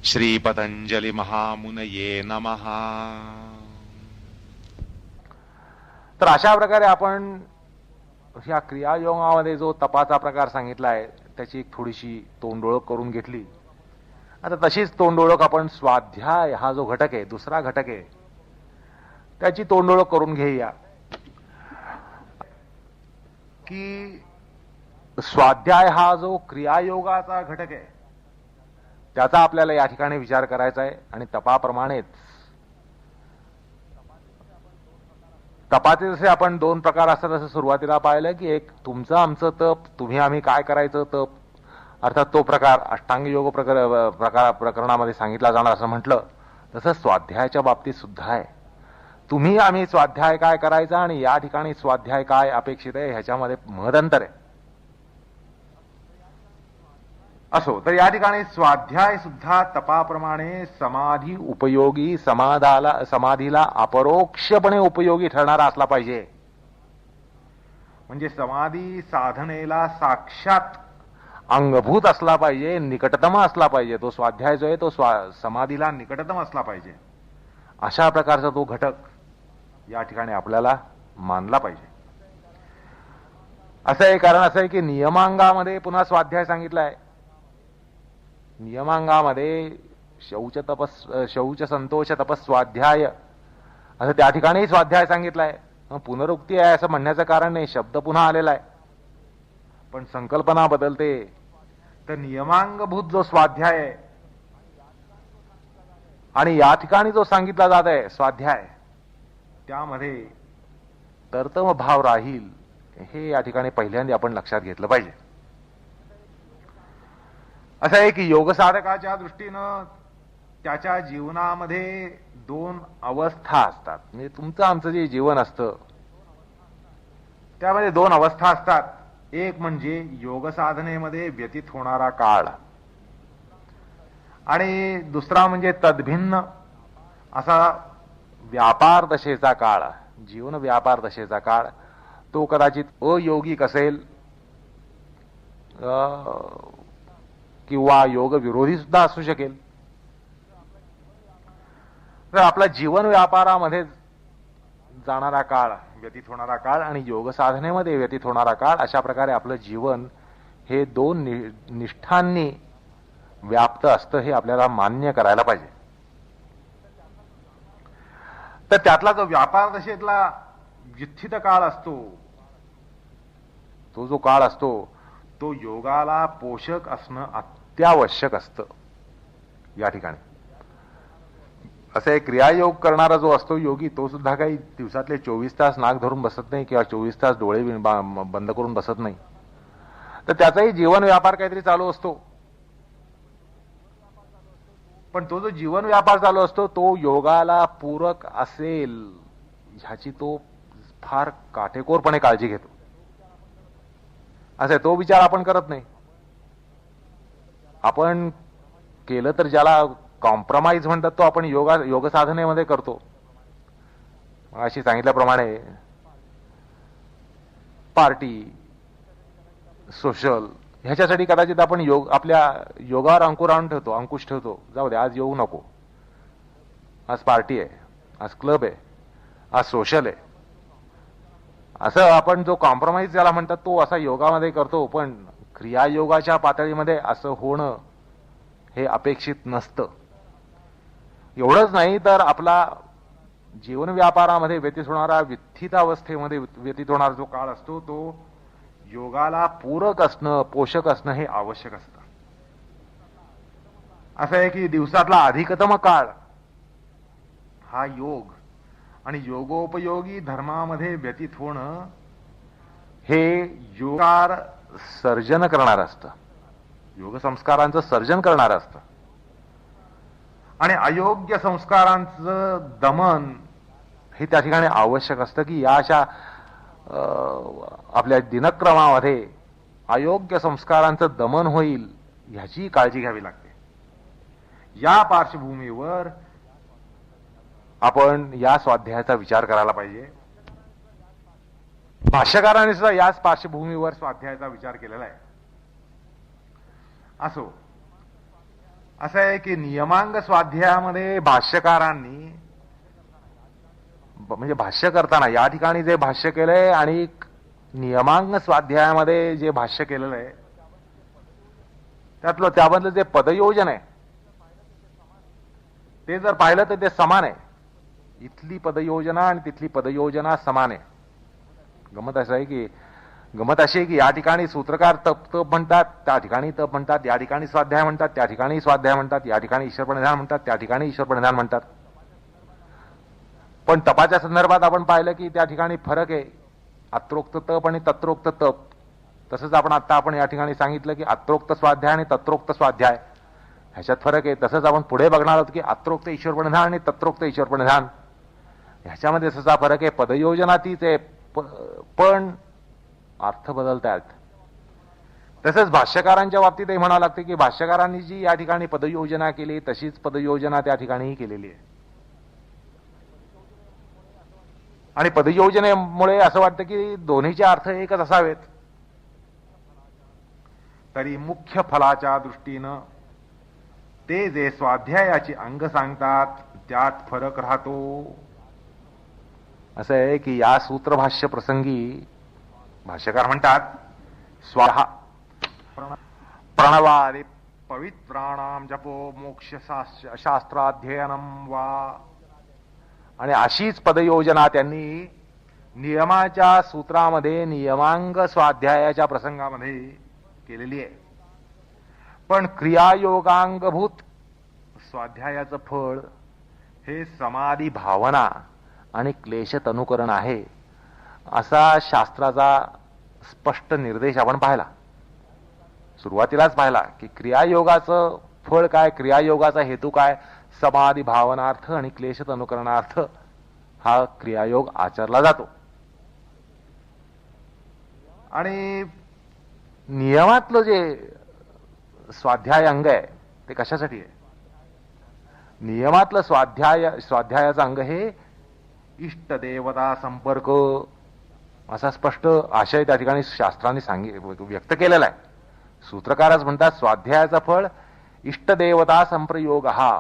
श्री पतंजलि महामुनये नमः। तर अशा प्रकारे आपण ह्या क्रियायोगामध्ये जो तपाचा प्रकार सांगितला आहे त्याची एक थोडीशी तोंडओळख करून घेतली. आता तशीच तोंडओळख आपण स्वाध्याय हा जो घटक आहे, दुसरा घटक आहे, त्याची तोंडओळख करून घेऊया. की स्वाध्याय हा जो क्रियायोगाचा घटक आहे त्याचा आपल्याला या ठिकाणी विचार करायचा आहे. आणि तपाप्रमाणेच तपाचे जसे आपण दोन प्रकार असतात असं सुरुवातीला पाहिलं की एक तुमचं आमचं तप, तुम्ही आम्ही काय करायचं तप, अर्थात तो प्रकार अष्टांग योग प्रकरणामध्ये सांगितला जाणार असं म्हटलं. तसं स्वाध्यायाच्या बाबतीत सुद्धा आहे. तुम्ही आम्ही स्वाध्याय काय करायचा आणि या ठिकाणी स्वाध्याय काय अपेक्षित आहे ह्याच्यामध्ये महदंतर आहे. असो तर या ठिकाणी स्वाध्याय सुद्धा तपाप्रमाणे समाधी उपयोगी, समाधीला अपरोक्षपणे उपयोगी ठरणारा असला पाहिजे. म्हणजे समाधी साधनेला साक्षात अंगभूत असला पाहिजे, निकटतम असला पाहिजे. तो स्वाध्याय जो आहे तो समाधीला निकटतम असला पाहिजे. अशा प्रकारचा तो घटक या ठिकाणी आपल्याला मानला पाहिजे. असं आहे, कारण असं आहे की नियमांगामध्ये पुन्हा स्वाध्याय सांगितला आहे. नियमांगामध्ये शौच संतोष तपस्वाध्याय असं त्या ठिकाणी स्वाध्याय सांगितलाय. पुनरुक्ती आहे असं म्हणण्याचं कारण नाही, शब्द पुन्हा आलेला आहे पण संकल्पना बदलते. तर नियमांगभूत जो स्वाध्याय आहे आणि या ठिकाणी जो सांगितला जात आहे स्वाध्याय, त्यामध्ये तरतम भाव राहील हे या ठिकाणी पहिल्यांदा आपण लक्षात घेतलं पाहिजे. असं आहे की योगसाधकाच्या दृष्टीनं त्याच्या जीवनामध्ये दोन अवस्था असतात. म्हणजे तुमचं आमचं जे जीवन असतं त्यामध्ये दोन अवस्था असतात. एक म्हणजे योगसाधनेमध्ये व्यतीत होणारा काळ आणि दुसरा म्हणजे तद्भिन्न असा व्यापार दशेचा काळ, जीवन व्यापार दशेचा काळ. तो कदाचित अयोगिक असेल किंवा योग विरोधी सुद्धा असू शकेल. तर आपला जीवन व्यापारामध्ये जाणारा काळ, व्यतीत होणारा काळ आणि योग साधनेमध्ये व्यतीत होणारा काळ, अशा प्रकारे आपलं जीवन हे दोन निष्ठांनी व्याप्त असतं हे आपल्याला मान्य करायला पाहिजे. तर त्यातला जो व्यापार दशेतला व्युत्थित काळ असतो, तो जो काळ असतो तो योगाला पोषक असणं अत्यावश्यक असतं. या ठिकाणी असं एक क्रियायोग करणारा जो असतो योगी, तो सुद्धा काही दिवसातले 24 तास नाक धरून बसत नाही किंवा 24 तास डोळे बंद करून बसत नाही. तर त्याचाही जीवन व्यापार काहीतरी चालू असतो. पण तो जो जीवन व्यापार चालू असतो तो योगाला पूरक असेल ह्याची तो फार काटेकोरपणे काळजी घेतो. असं तो विचार आपण करत नाही. आपण केलं तर ज्याला कॉम्प्रोमाइज म्हणतात तो आपण योग साधनेमध्ये करतो. अशी सांगितल्याप्रमाणे पार्टी, सोशल ह्याच्यासाठी कदाचित आपण आपल्या योगावर अंकुश ठेवतो. जाऊ दे, आज येऊ नको, आज पार्टी आहे, आज क्लब आहे, आज सोशल आहे, असं आपण जो कॉम्प्रोमाइज ज्याला म्हणतात तो असा योगामध्ये करतो. पण क्रियायोगाच्या पातळीमध्ये असं होणं हे अपेक्षित नसतं. एवढंच नाही तर आपला जीवन व्यापारामध्ये व्यतीत होणारा, वित्थित अवस्थेमध्ये व्यतीत होणारा जो काळ असतो तो योगाला पूरक असणं, पोषक असणं हे आवश्यक असतं. असं आहे की दिवसातला अधिकतम काळ हा योग आणि योगोपयोगी धर्मामध्ये व्यतीत होणं हे योगार सर्जन करणार असतं, योग संस्कारांचं सर्जन करणार असतं. आणि अयोग्य संस्कारांचं दमन हे त्या ठिकाणी आवश्यक असतं की या अशा आपल्या दिनक्रमामध्ये अयोग्य संस्कारांचं दमन होईल ह्याची काळजी घ्यावी लागते. या पार्श्वभूमीवर आपण या स्वाध्यायाचा विचार करायला पाहिजे. भाष्यकारांनी सुद्धा याच पार्श्वभूमीवर स्वाध्यायाचा विचार केलेला आहे. असो, असं आहे की नियमांग स्वाध्यायामध्ये भाष्यकारांनी म्हणजे भाष्य करताना या ठिकाणी जे भाष्य केलंय आणि नियमांग स्वाध्यायामध्ये जे भाष्य केलेलं आहे त्यामधलं जे पदयोजन आहे ते जर पाहिलं तर ते समान आहे. इथली पदयोजना आणि तिथली पदयोजना समान आहे. गमत अशी आहे की या ठिकाणी सूत्रकार तप म्हणतात, त्या ठिकाणी तप म्हणतात, या ठिकाणी स्वाध्याय म्हणतात, त्या ठिकाणी स्वाध्याय म्हणतात, या ठिकाणी ईश्वर प्रणिधान म्हणतात, त्या ठिकाणी ईश्वर प्रणिधान म्हणतात. पण तपाच्या संदर्भात आपण पाहिलं की त्या ठिकाणी फरक आहे. अत्रोक्त तप आणि तत्रोक्त तप. तसंच आपण या ठिकाणी सांगितलं की अत्रोक्त स्वाध्याय आणि तत्रोक्त स्वाध्याय ह्याच्यात फरक आहे. तसंच आपण पुढे बघणार आहोत की अत्रोक्त ईश्वर प्रणिधान आणि तत्रोक्त ईश्वर प्रणिधान ह्याच्यामध्ये तसा फरक आहे. पदयोजना तीच आहे पण अर्थ बदलतात. तसंच भाष्यकारांच्या बाबतीतही म्हणावं लागते की भाष्यकारांनी जी या ठिकाणी पदयोजना केली तशीच पदयोजना त्या ठिकाणीही केलेली आहे. आणि पदयोजनेमुळे असं वाटतं की दोन्हीचे अर्थ एकच असावेत. तरी मुख्य फलाच्या दृष्टीनं ते जे स्वाध्यायाची अंग सांगतात त्यात फरक राहतो. असं आहे की या सूत्रभाष्य प्रसंगी भाष्यकार म्हणतात स्वाहा प्रणवादि पवित्राणाम जपो मोक्ष शास्त्राध्ययनम वा. आणि अशीच पदयोजना त्यांनी नियमाच्या सूत्रामध्ये नियमांग स्वाध्यायाच्या प्रसंगामध्ये केलेली आहे. पण क्रियायोगांगभूत स्वाध्यायाचं फळ हे समाधी भावना आणि क्लेश तनुकरण आहे असा शास्त्राचा स्पष्ट निर्देश आपण पाहिला. सुरुवातीलाच पाहिला की क्रियायोगाचं फळ काय, क्रियायोगाचा हेतू काय, समाधी भावनार्थ आणि क्लेश तनुकरणार्थ हा क्रियायोग आचरला जातो. आणि नियमातलं जे स्वाध्याय अंग आहे ते कशासाठी आहे? नियमातलं स्वाध्यायाचं अंग हे इष्टदेवता संपर्क असा स्पष्ट आशय त्या ठिकाणी शास्त्रांनी व्यक्त केलेला आहे. सूत्रकारच म्हणतात स्वाध्यायाचं फळ इष्टदेवता संप्रयोग हा.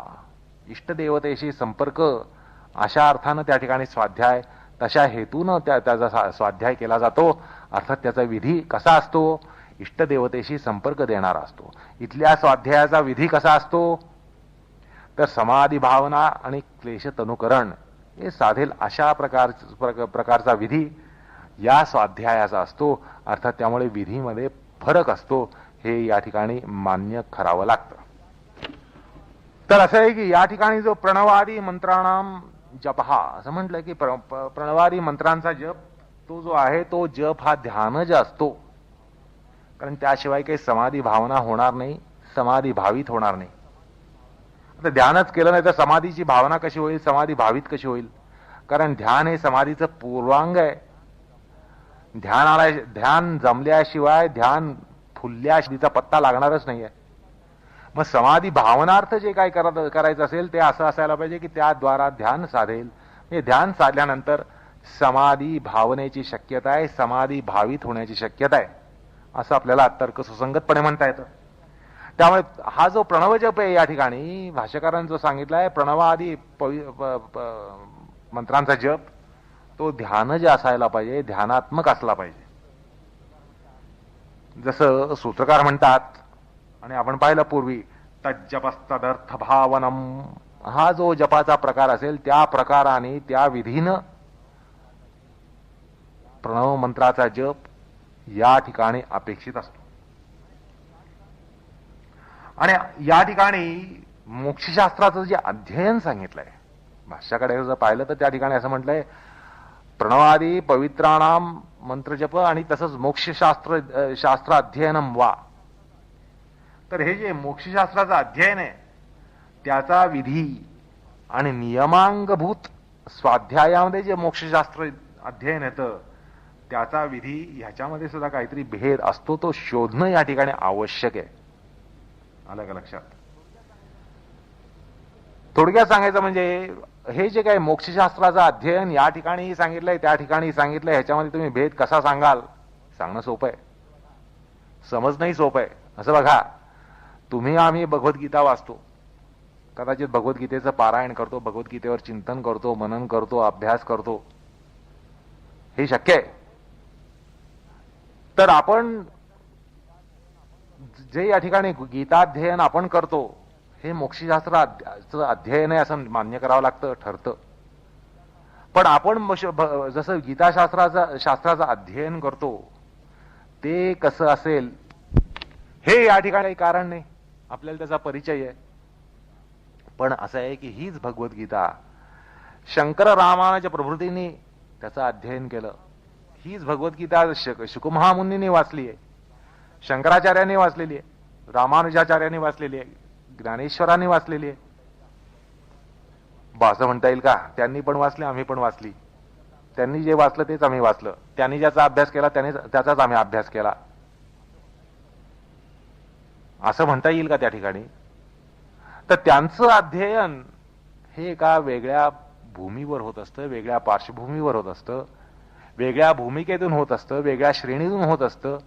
इष्टदेवतेशी संपर्क अशा अर्थानं त्या ठिकाणी स्वाध्याय तशा हेतून त्याचा स्वाध्याय केला जातो. अर्थात त्याचा विधी कसा असतो? इष्टदेवतेशी संपर्क देणारा असतो. इथल्या स्वाध्यायाचा विधी कसा असतो तर समाधी भावना आणि क्लेश तनुकरण हे साधेल अशा प्रकारचा विधी या स्वाध्यायाचा असतो. अर्थात त्यामुळे विधीमध्ये फरक असतो हे या ठिकाणी मान्य करावं लागतं. तर असं आहे की या ठिकाणी जो प्रणवादी मंत्राणाम जप हा असं म्हटलं की प्रणवादी मंत्रांचा जप तो जो आहे तो जप हा ध्यानज असतो. कारण त्याशिवाय काही समाधी भावना होणार नाही, समाधी भावित होणार नाही. आता ध्यानच केलं नाही तर समाधीची भावना कशी होईल, समाधी भावित कशी होईल? कारण ध्यान हे समाधीचं पूर्वांग आहे. ध्यान जमल्याशिवाय, ध्यान फुलल्याशिवायचा पत्ता लागणारच नाहीये. मग समाधी भावनार्थ जे काय करायचं असेल ते असं असायला पाहिजे की त्याद्वारा ध्यान साधेल. म्हणजे ध्यान साधल्यानंतर समाधी भावनेची शक्यता आहे, समाधी भावित होण्याची शक्यता आहे असं आपल्याला तर्क सुसंगतपणे म्हणता येतं. त्यामुळे हा जो प्रणव जप आहे या ठिकाणी भाष्यकारांनी जो सांगितलाय प्रणवादी मंत्रांचा जप तो ध्यानज असायला पाहिजे, ध्यानात्मक असला पाहिजे. जसं सूत्रकार म्हणतात आणि आपण पाहिलं पूर्वी तज्जपस्तदर्थ भावनम. हा जो जपाचा प्रकार असेल त्या प्रकाराने त्या विधीनं प्रणव मंत्राचा जप या ठिकाणी अपेक्षित असतो. आणि या ठिकाणी मोक्षशास्त्राचं जे अध्ययन सांगितलंय भाष्याकडे जर पाहिलं तर त्या ठिकाणी असं म्हटलंय प्रणवादी पवित्राणाम मंत्रजप आणि तसंच मोक्षशास्त्र अध्ययनम वा. तर हे जे मोक्षशास्त्राचं अध्ययन आहे त्याचा विधी आणि नियमांगभूत स्वाध्यायामध्ये जे मोक्षशास्त्र अध्ययन येतं त्याचा विधी ह्याच्यामध्ये सुद्धा काहीतरी भेद असतो. तो शोधणं या ठिकाणी आवश्यक आहे. आलं का लक्षात? थोडक्यात सांगायचं म्हणजे हे जे काही मोक्षशास्त्राचं अध्ययन या ठिकाणी सांगितलंय त्या ठिकाणी सांगितलंय ह्याच्यामध्ये तुम्ही भेद कसा सांगाल? सांगणं सोपं आहे, समजणंही सोपं आहे. असं बघा, आम्ही भगवद्गीता वाचतो, कदाचित भगवद्गीतेचं पारायण करतो, भगवद्गीतेवर चिंतन करतो, मनन करतो, अभ्यास करतो, हे शक्य आहे. तर आपण जे या ठिकाणी गीताध्ययन आपण करतो हे मोक्षशास्त्राचं अध्ययन आहे असं मान्य करावं लागतं, ठरतं. पण आपण जसं शास्त्राचं अध्ययन करतो ते कसं असेल हे या ठिकाणी काही कारण नाही, आपल्याला त्याचा परिचय आहे. पण असं आहे की हीच भगवद्गीता शंकर रामानुज प्रभृतींनी त्याचं अध्ययन केलं. हीच भगवद्गीता शुकमहामुनींनी वाचली आहे, शंकराचार्यांनी वाचलेली आहे, रामानुजाचार्यांनी वाचलेली आहे, ज्ञानेश्वरांनी वाचलेली आहे. असं म्हणता येईल का त्यांनी पण वाचले, आम्ही पण वाचली. त्यांनी जे वाचलं तेच आम्ही वाचलं, त्यांनी ज्याचा अभ्यास केला त्याचाच आम्ही अभ्यास केला, असं म्हणता येईल का त्या ठिकाणी? तर त्यांचं अध्ययन हे एका वेगळ्या भूमीवर होत असतं, वेगळ्या पार्श्वभूमीवर होत असतं, वेगळ्या भूमिकेतून होत असतं, वेगळ्या श्रेणीतून होत असतं,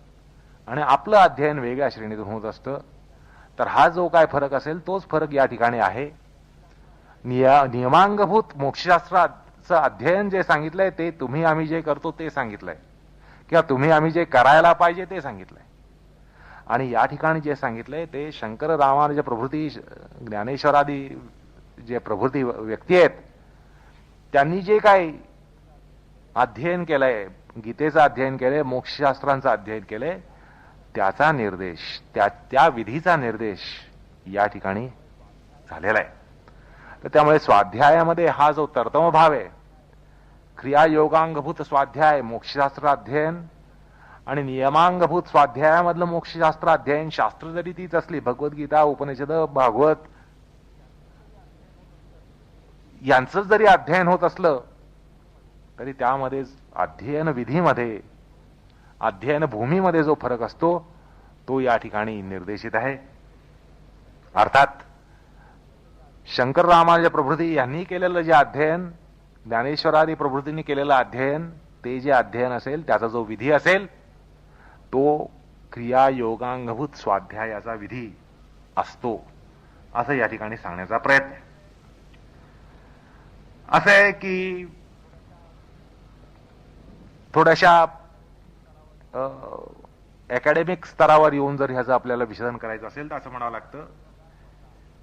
आणि आपलं अध्ययन वेगळ्या श्रेणीतून होत असतं. तर हा जो काय फरक असेल तोच फरक या ठिकाणी आहे. नियमांगभूत मोक्षशास्त्राचं अध्ययन जे सांगितलंय ते तुम्ही आम्ही जे करतो ते सांगितलंय, किंवा तुम्ही आम्ही जे करायला पाहिजे ते सांगितलंय. आणि या ठिकाणी जे सांगितलंय ते शंकर रामानुज प्रभृती ज्ञानेश्वरादी जे प्रभृती व्यक्ती आहेत त्यांनी जे काही अध्ययन केलंय, गीतेचं अध्ययन केलंय, मोक्षशास्त्रांचं अध्ययन केलंय, त्याचा निर्देश, त्या विधीचा निर्देश या ठिकाणी झालेला आहे. तर त्यामुळे स्वाध्यायामध्ये हा जो तरतम भाव आहे, क्रियायोगांगभूत स्वाध्याय मोक्षशास्त्र अध्ययन आणि नियमांगभूत स्वाध्यायामधलं मोक्षशास्त्र अध्ययन, शास्त्र जरी तीच असली, भगवद्गीता, उपनिषद, भागवत यांचं जरी अध्ययन होत असलं तरी त्यामध्ये अध्ययन विधीमध्ये, अध्ययन भूमीमध्ये जो फरक असतो तो या ठिकाणी निर्देशित आहे. अर्थात शंकर रामानुज प्रभृती यांनी केलेलं जे अध्ययन, ज्ञानेश्वरादी प्रभृतींनी केलेलं अध्ययन, ते जे अध्ययन असेल त्याचा जो विधी असेल तो क्रियायोगांगभूत स्वाध्यायाचा विधी असतो, असं या ठिकाणी सांगण्याचा प्रयत्न आहे. असं आहे की थोड्याशा अकॅडमिक स्तरावर येऊन जर ह्याचं आपल्याला विश्लेषण करायचं असेल तर असं म्हणावं लागतं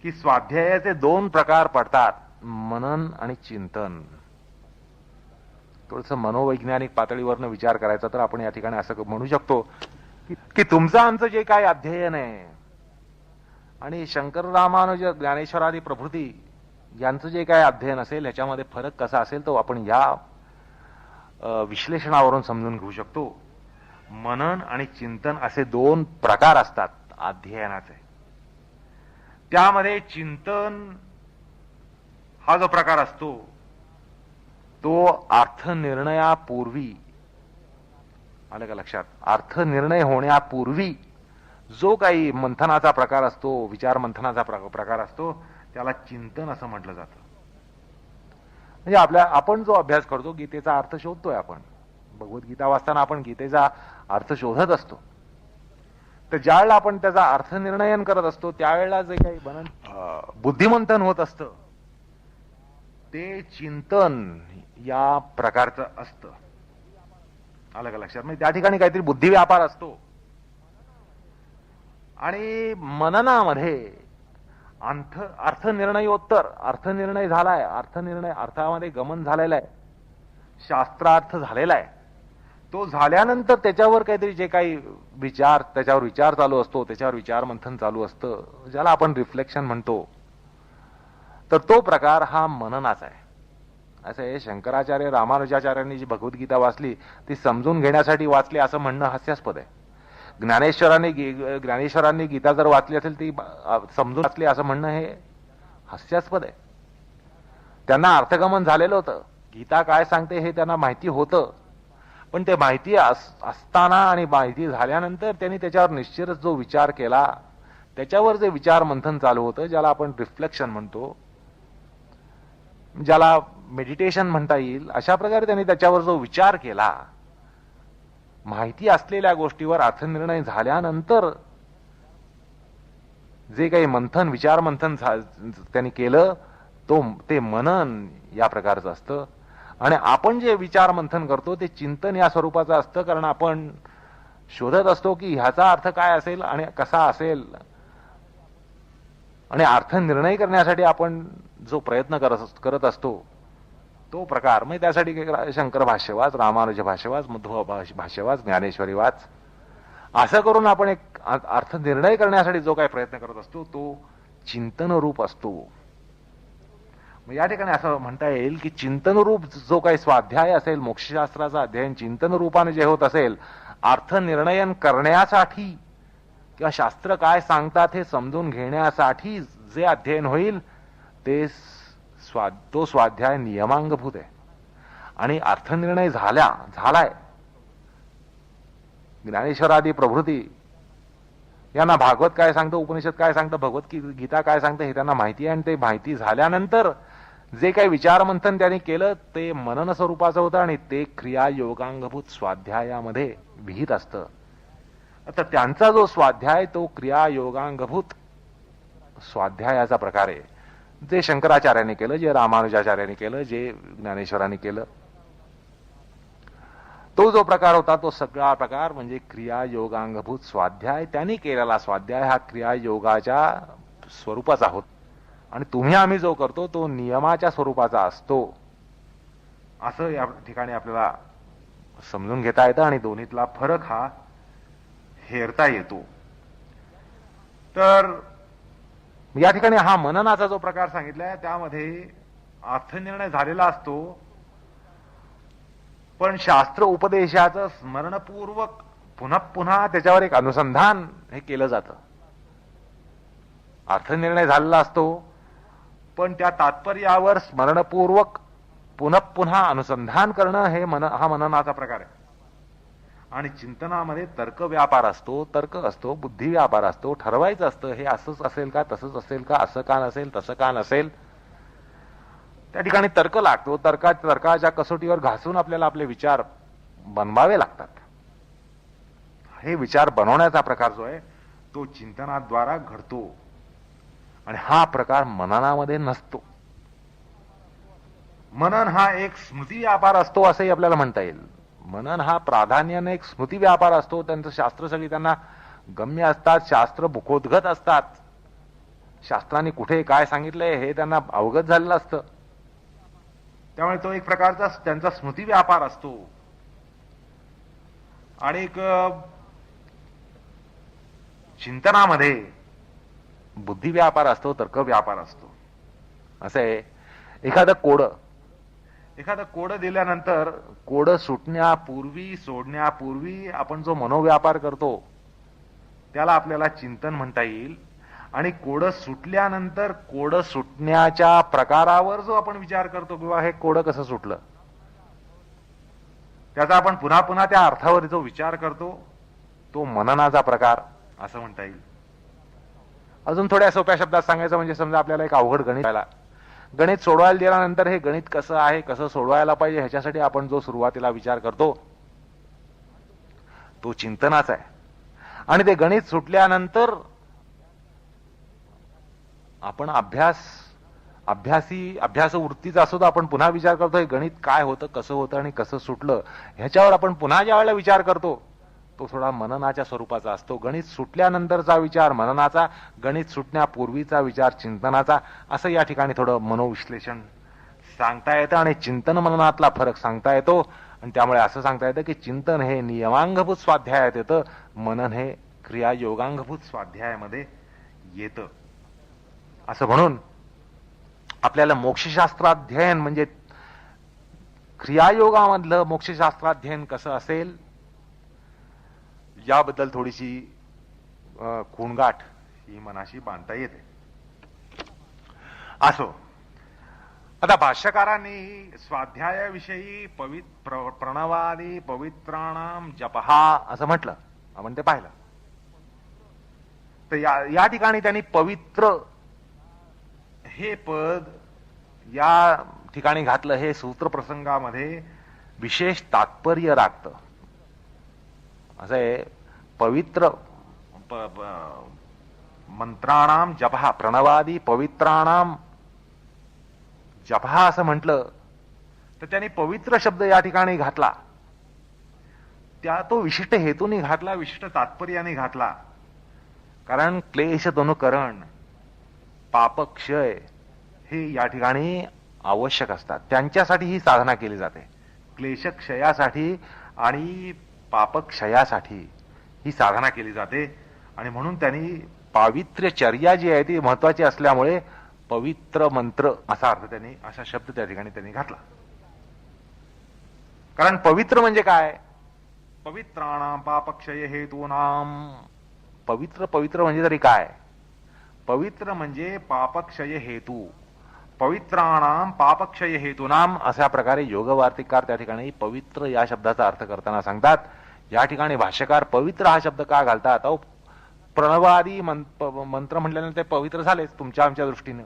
की स्वाध्यायाचे दोन प्रकार पडतात, मनन आणि चिंतन. थोडंसं मनोवैज्ञानिक पातळीवरनं विचार करायचा तर आपण या ठिकाणी असं म्हणू शकतो की तुमचं आमचं जे काय अध्ययन आहे आणि शंकर रामानुज ज्ञानेश्वरादी प्रभृती यांचं जे काय अध्ययन असेल ह्याच्यामध्ये फरक कसा असेल तो आपण या विश्लेषणावरून समजून घेऊ शकतो. मनन आणि चिंतन असे दोन प्रकार असतात अध्ययनाचे. त्यामध्ये चिंतन हा जो प्रकार असतो तो अर्थनिर्णयापूर्वी, आलं का लक्षात, अर्थनिर्णय होण्यापूर्वी जो काही मंथनाचा प्रकार असतो, विचार मंथनाचा प्रकार असतो, त्याला चिंतन असं म्हटलं जातं. म्हणजे आपण जो अभ्यास करतो, गीतेचा अर्थ शोधतोय, आपण भगवद्गीता वाचताना आपण गीतेचा अर्थ शोधत असतो. तर ज्यावेळेला आपण त्याचा अर्थनिर्णयन करत असतो त्यावेळेला जे काही बुद्धिमंथन होत असतं ते चिंतन या प्रकारचं असतं. आलं का लक्षात? म्हणजे त्या ठिकाणी काहीतरी बुद्धी व्यापार असतो. आणि मननामध्ये अर्थनिर्णयोत्तर, अर्थनिर्णय झालाय, अर्थामध्ये गमन झालेला आहे, शास्त्रार्थ झालेला आहे. तो झाल्यानंतर त्याच्यावर काहीतरी जे काही त्याच्यावर विचार चालू असतो, त्याच्यावर विचार मंथन चालू असतं, ज्याला आपण रिफ्लेक्शन म्हणतो, तर तो प्रकार हा मननाचा आहे. असं आहे, शंकराचार्य रामानुजाचार्यांनी जी भगवद्गीता वाचली ती समजून घेण्यासाठी वाचली असं म्हणणं हास्यास्पद आहे. ज्ञानेश्वरांनी गीता जर वाचली असेल ती समजून वाचली असं म्हणणं हे हास्यास्पद आहे. त्यांना अर्थगमन झालेलं होतं, गीता काय सांगते हे त्यांना माहिती होतं, पण ते माहिती असताना आणि माहिती झाल्यानंतर त्यांनी त्याच्यावर निश्चितच जो विचार केला, त्याच्यावर जे विचार मंथन चालू होतं, ज्याला आपण रिफ्लेक्शन म्हणतो, ज्याला मेडिटेशन म्हणता येईल, अशा प्रकारे त्यांनी त्याच्यावर जो विचार केला, माहिती असलेल्या गोष्टीवर अर्थनिर्णय झाल्यानंतर जे काही मंथन विचार मंथन त्यांनी केलं ते मनन या प्रकारचं असतं. आणि आपण जे विचार मंथन करतो ते चिंतन या स्वरूपाचं असतं, कारण आपण शोधत असतो की ह्याचा अर्थ काय असेल आणि कसा असेल. आणि अर्थ निर्णय करण्यासाठी आपण जो प्रयत्न करत असतो तो प्रकार, म्हणजे त्यासाठी शंकर भाष्य वाच, रामानुज भाष्य वाच, मध्व भाष्य वाच, ज्ञानेश्वरी वाच, असं करून आपण एक अर्थ निर्णय करण्यासाठी जो काही प्रयत्न करत असतो तो चिंतन रूप असतो. या ठिकाणी असं म्हणता येईल की चिंतन रूप जो काही स्वाध्याय असेल, मोक्षशास्त्राचा अध्ययन चिंतन रूपाने जे होत असेल, अर्थ निर्णयन करण्यासाठी किंवा शास्त्र काय सांगतात हे समजून घेण्यासाठी जे अध्ययन होईल तो स्वाध्याय नियमांगभूत आहे. आणि अर्थनिर्णय झालाय. ज्ञानेश्वरादी प्रभृती यांना भागवत काय सांगतं, उपनिषद काय सांगतं, भगवद्गीता काय सांगतं हे त्यांना माहिती आहे. आणि ते माहिती झाल्यानंतर जे काही विचारमंथन त्यांनी केलं ते मनन स्वरूपाचं होतं आणि ते क्रिया योगांगभूत स्वाध्यायामध्ये विहित असतं. आता त्यांचा जो स्वाध्याय तो क्रिया योगांगभूत स्वाध्यायाचा प्रकार आहे. जे शंकराचार्यांनी केलं, जे रामानुजाचार्यांनी केलं, जे ज्ञानेश्वरांनी केलं, तो जो प्रकार होता तो सगळा प्रकार म्हणजे क्रिया योगांगभूत स्वाध्याय. त्यांनी केलेला स्वाध्याय हा क्रिया योगाच्या स्वरूपाचा होत. आणि तुम्ही आम्ही जो करतो तो नियमाच्या स्वरूपाचा असतो, असं या ठिकाणी आपल्याला समजून घेता येतं. आणि दोन्हीतला फरक हा हेरता येतो. तर या ठिकाणी हा मननाचा जो प्रकार सांगितलाय त्यामध्ये अर्थनिर्णय झालेला असतो, पण शास्त्र उपदेशाचं स्मरणपूर्वक पुन्हा पुन्हा त्याच्यावर एक अनुसंधान हे केलं जातं. अर्थनिर्णय झालेला असतो पण त्या तात्पर्यावर स्मरणपूर्वक पुन्हा पुन्हा अनुसंधान करणं हे हा मननाचा प्रकार आहे. आणि चिंतनामध्ये तर्क व्यापार असतो, तर्क असतो, बुद्धी व्यापार असतो, ठरवायचं असतं हे असंच असेल का, तसंच असेल का, असं का नसेल, तसं का नसेल. त्या ठिकाणी तर्क लागतो. तर्काच्या कसोटीवर घासून आपल्याला आपले विचार बनवावे लागतात. हे विचार बनवण्याचा प्रकार जो आहे तो चिंतनाद्वारा घडतो आणि हा प्रकार मननामध्ये नसतो. मनन हा एक स्मृती व्यापार असतो असंही आपल्याला म्हणता येईल. मनन हा प्राधान्याने एक स्मृती व्यापार असतो. त्यांचं शास्त्र सगळी त्यांना गम्य असतात, शास्त्र मुखोद्गत असतात. शास्त्रांनी कुठे काय सांगितलंय हे त्यांना अवगत झालेलं असतं. त्यामुळे तो एक प्रकारचा त्यांचा स्मृती व्यापार असतो. आणि एक चिंतनामध्ये बुद्धी व्यापार असतो, तर्क व्यापार असतो. असं आहे. एखादं कोड दिल्यानंतर कोड सुटण्यापूर्वी सोडण्यापूर्वी आपण जो मनोव्यापार करतो त्याला आपल्याला चिंतन म्हणता येईल. आणि कोड सुटल्यानंतर कोड सुटण्याच्या प्रकारावर जो आपण विचार करतो किंवा हे कोड कसं सुटलं त्याचा आपण पुन्हा पुन्हा त्या अर्थावर जो विचार करतो तो मननाचा प्रकार असं म्हणता येईल. अजून थोड्या सोप्या शब्दात सांगायचं म्हणजे समजा आपल्याला एक अवघड गणित सोडवायला दिल्यानंतर हे गणित कसं आहे, कसं सोडवायला पाहिजे ह्याच्यासाठी आपण जो सुरुवातीला विचार करतो तो चिंतनाचा आहे. आणि ते गणित सुटल्यानंतर आपण अभ्यास वृत्तीचा असतो, आपण पुन्हा विचार करतो हे गणित काय होतं, कसं होतं आणि कसं सुटलं ह्याच्यावर आपण पुन्हा ज्या वेळेला विचार करतो तो थोडा मननाच्या स्वरूपाचा असतो. गणित सुटल्यानंतरचा विचार मननाचा, गणित सुटण्यापूर्वीचा विचार चिंतनाचा, असं या ठिकाणी थोडं मनोविश्लेषण सांगता येतं आणि चिंतन मननातला फरक सांगता येतो. आणि त्यामुळे असं सांगता येतं की चिंतन हे नियमांगभूत स्वाध्यायात येतं, मनन हे क्रिया योगांगभूत स्वाध्यायामध्ये येतं. असं म्हणून आपल्याला मोक्षशास्त्राध्ययन म्हणजे क्रियायोगामधलं मोक्षशास्त्राध्ययन कसं असेल याबद्दल थोडीशी खूणगाठ ही मनाशी बांधता येते. असो, आता भाष्यकारांनी स्वाध्यायाविषयी प्रणवादी पवित्राणाम जपहा असं म्हटलं, आपण ते पाहिलं. तर या ठिकाणी त्यांनी पवित्र हे पद या ठिकाणी घातलं. हे सूत्रप्रसंगामध्ये विशेष तात्पर्य राखतं. असं आहे, पवित्र मंत्राणाम जपहा, प्रणवादी पवित्राणाम जपहा असं म्हटलं तर त्यांनी पवित्र शब्द या ठिकाणी घातला. त्या तो विशिष्ट हेतूने घातला, विशिष्ट तात्पर्याने घातला. कारण क्लेश तनुकरण, पापक्षय हे या ठिकाणी आवश्यक असतात. त्यांच्यासाठी ही साधना केली जाते. क्लेशक्षयासाठी आणि पापक्षयासाठी ही साधना केली जाते. आणि म्हणून त्यांनी पावित्र्यचर्या जी आहे ती महत्वाची असल्यामुळे पवित्र मंत्र असा अर्थ त्यांनी, असा शब्द त्या ठिकाणी त्यांनी घातला. कारण पवित्र म्हणजे काय? पवित्राणाम पापक्षय हेतूनाम. पवित्र पवित्र म्हणजे तरी काय? पवित्र म्हणजे पापक्षय हेतू. पवित्राणाम पापक्षय हेतूनाम अशा प्रकारे योगवार्तिककार त्या ठिकाणी पवित्र या शब्दाचा अर्थ करताना सांगतात. या ठिकाणी भाष्यकार पवित्र हा शब्द का घालतात? अहो, प्रणवादी मंत्र म्हटल्यानंतर ते पवित्र झालेच तुमच्या आमच्या दृष्टीनं.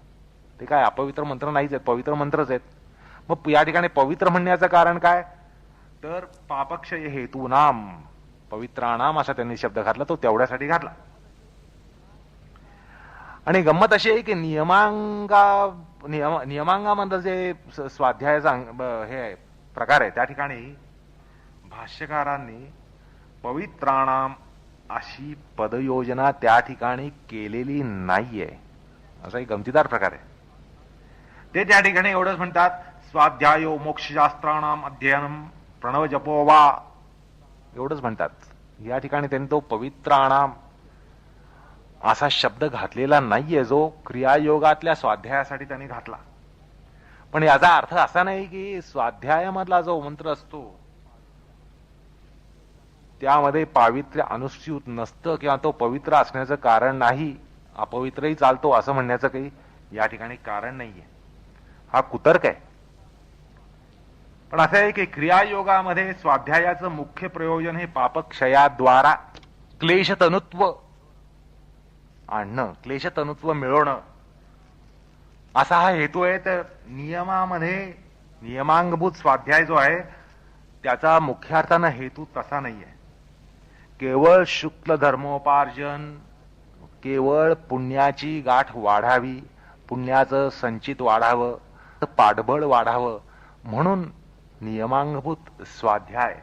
ते काय अपवित्र मंत्र नाहीच आहेत, पवित्र मंत्रच आहेत. मग या ठिकाणी पवित्र म्हणण्याचं कारण काय? तर पापक्षय हेतूनाम, पवित्राणाम असा त्यांनी शब्द घातला, तो तेवढ्यासाठी घातला. आणि गंमत अशी आहे की नियमांगामधलं जे स्वाध्यायाचा हे आहे प्रकार आहे, त्या ठिकाणी भाष्यकारांनी पवित्राणाम अशी पदयोजना त्या ठिकाणी केलेली नाहीये. असा एक गमतीदार प्रकार आहे. ते त्या ठिकाणी एवढंच म्हणतात, स्वाध्यायो मोक्षशास्त्राणाम अध्ययनम प्रणव जपो वा, एवढंच म्हणतात. या ठिकाणी त्यांनी तो पवित्राणाम असा शब्द घातलेला नाहीये, जो क्रियायोगातल्या स्वाध्यायासाठी त्यांनी घातला. पण याचा अर्थ असा नाही की स्वाध्यायामधला जो मंत्र असतो त्यामध्ये पावित्र्य अनुस्यूत नसतं किंवा तो पवित्र असण्याचं कारण नाही, अपवित्रही चालतो असं म्हणण्याचं काही या ठिकाणी कारण नाहीये. हा कुतर्क आहे. पण असं आहे की क्रियायोगामध्ये स्वाध्यायाचं मुख्य प्रयोजन हे पापक्षयाद्वारा क्लेशतनुत्व आणणं, क्लेशतनुत्व मिळवणं असा हा हेतू आहे. तर नियमामध्ये नियमांगभूत स्वाध्याय जो आहे त्याचा मुख्यार्थानं हेतू तसा नाहीये. केवळ शुक्ल धर्मोपार्जन, केवळ पुण्याची गाठ वाढावी, पुण्याचं संचित वाढावं, पाठबळ वाढावं म्हणून नियमांगभूत स्वाध्याय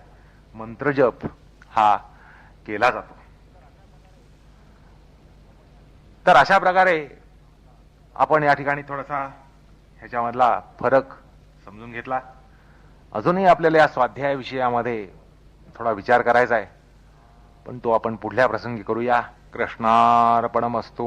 मंत्रजप हा केला जातो. तर अशा प्रकारे आपण या ठिकाणी थोडासा ह्याच्यामधला फरक समजून घेतला. अजूनही आपल्याला या स्वाध्याय विषयामध्ये थोडा विचार करायचा आहे, पण तो आपण पुढल्या प्रसंगी करूया. कृष्णार्पणमस्तु.